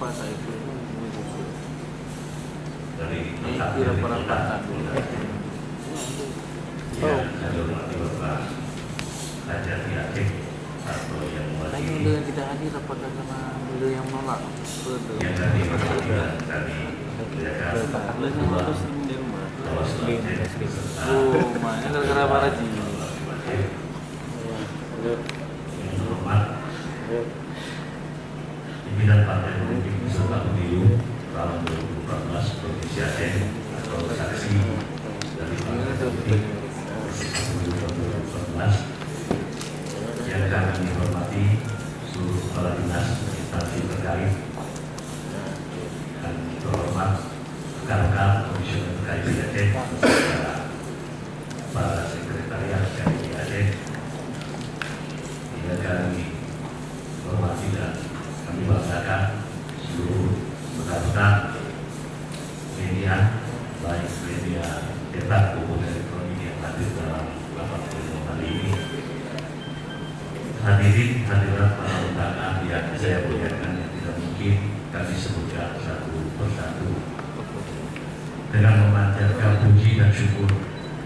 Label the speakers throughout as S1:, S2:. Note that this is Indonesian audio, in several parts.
S1: pas itu
S2: dari
S1: kira perangkat
S2: saya hormati Bapak Hajar Yakin atau yang
S1: tanya
S2: wali
S1: dengan tidak hadir apakah karena beliau yang menolak
S2: yang tadi perhatian kami beliakan
S1: beliau harus di rumah
S2: serta
S1: oh makanya gara-gara Pak Raji
S2: yang hormat pimpinan Partai Politik peserta pemilu tahun 2014 Provinsi Aceh atau saksi dari Partai Politik 2014 yang kami hormati seluruh kepala dinas instansi terkait dan terhormat rekan-rekan komisioner KIP Aceh serta para sekretariat KIP Aceh yang kami hormati dan kami banggakan seluruh rekan-rekan media baik media cetak maupun elektronik yang hadir dalam rapat pleno kali ini. Hadirin hadirat para undangan yang saya muliakan yang tidak mungkin kami sebutkan satu persatu dengan memanjatkan puji dan syukur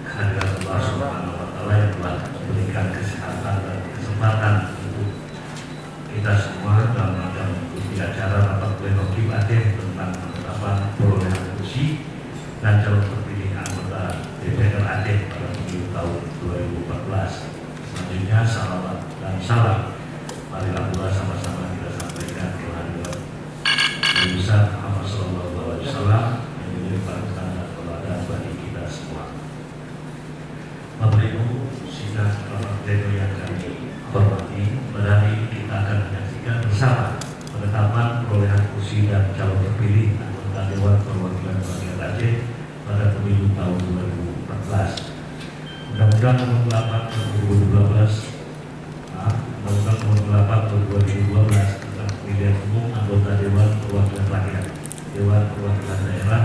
S2: kehadirat Allah Subhanahu wa Ta'ala yang telah memberikan kesehatan dan kesempatan untuk kita semua dalam rangka mengikuti acara rapat pleno KIP Aceh tentang penetapan perolehan kursi dan calon terpilih anggota DPR Aceh pada pemilu tahun 2014. Selanjutnya salawat dan salam marilah pula sama-sama kita sampaikan kehadirat Nabi besar Muhammad SAW yang menjadi panutan dan teladan bagi kita semua. Bapak Ibu, sidang rapat pleno yang kami hormati, pada hari ini kita akan menyaksikan bersama penetapan perolehan kursi dan calon terpilih anggota Dewan Perwakilan Rakyat Aceh pada pemilu tahun 2014. Undang-Undang Nomor 8 2012 Undang-Undang Nomor 8 tahun 2012 tentang pemilihan umum anggota Dewan Perwakilan Rakyat, Dewan Perwakilan Daerah,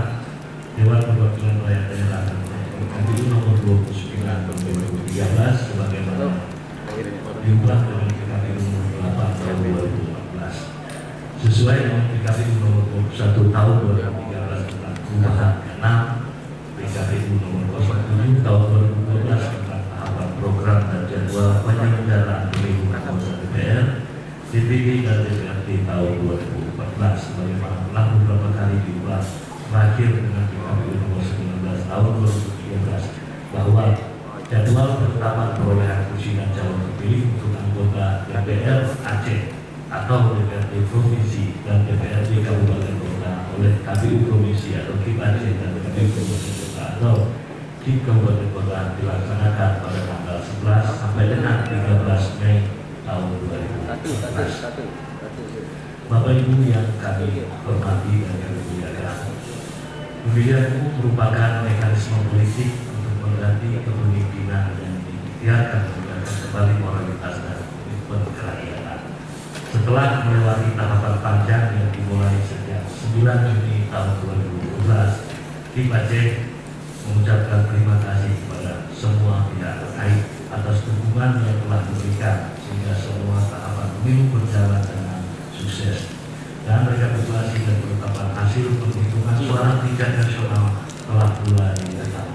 S2: Dewan Perwakilan Rakyat Daerah dan Pemilu Nomor 29 tahun 2013 sebagaimana diubah dengan PKPU Nomor 8 tahun 2014 sesuai dengan PKPU Nomor 21 tahun 2013 tentang perubahan ke-6 PKPU Nomor 07 tahun 2012 tentang tahapan program dan jadwal penyelenggaraan pemilu anggota DPR, DPD dan DPRD tahun 2014 sebagaimana telah beberapa kali diubah terakhir dengan PKPU Nomor 19 tahun 2013 bahwa jadwal penetapan perolehan kursi dan calon terpilih untuk anggota DPR Aceh atau DPRD Provinsi dan DPRD Kabupaten Kota oleh KPU Provinsi atau KIP Aceh dan KPU Kabupaten Kota atau KIP Kabupaten Kota dilaksanakan pada tanggal 11 sampai dengan 13 Mei tahun 2014. Bapak Ibu yang kami hormati dan kami muliakan, pemilihan umum merupakan mekanisme politik untuk mengganti kepemimpinan yang diikhtiarkan menggunakan kembali moralitas dan komitmen kerakyatan. Setelah melewati tahapan panjang yang dimulai sejak 9 Juni tahun 2012, KIP Aceh mengucapkan terima kasih kepada semua pihak terkait atas dukungan yang telah diberikan sehingga semua tahapan pemilu berjalan dengan sukses. Dan rekapitulasi dan penetapan hasil penghitungan suara tingkat nasional telah mulai ditetapkan.